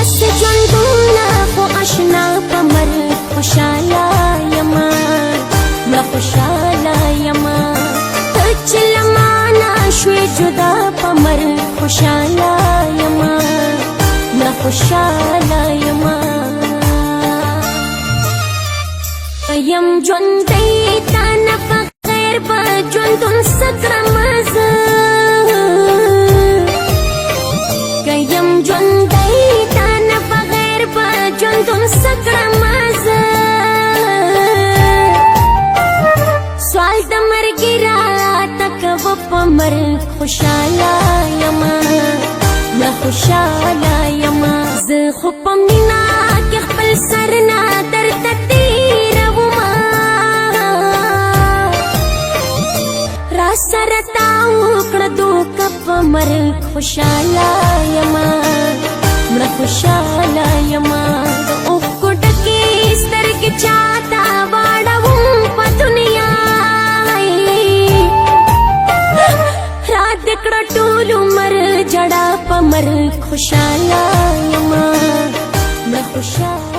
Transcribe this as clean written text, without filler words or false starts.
دس ژوندونه خو اشنا په مرګ خوشاله یما مړه خوشاله یما ته چې له مانه شوې جدا په مرګ خوشاله یما مړه خوشاله یما یم ژوندی تا نه په غیر به ژوندون څه کړمه زه که یم ژوندی تا نه په غیر به ژوندون څه کړمه زه سوال د مرګي راته کوه په مرګ خوشاله یما مړه خوشاله یما زه خو په مینه کې خپل سر نه درته تېرومه سره تا وکړه دوکه په مرګ خوشاله یما مړه خوشاله یما د اوښکو ډکې سترګې چاته واړوم په دنیا را دې کړه ټول عمر جړه په مرګ خوشاله یما مړه خوشاله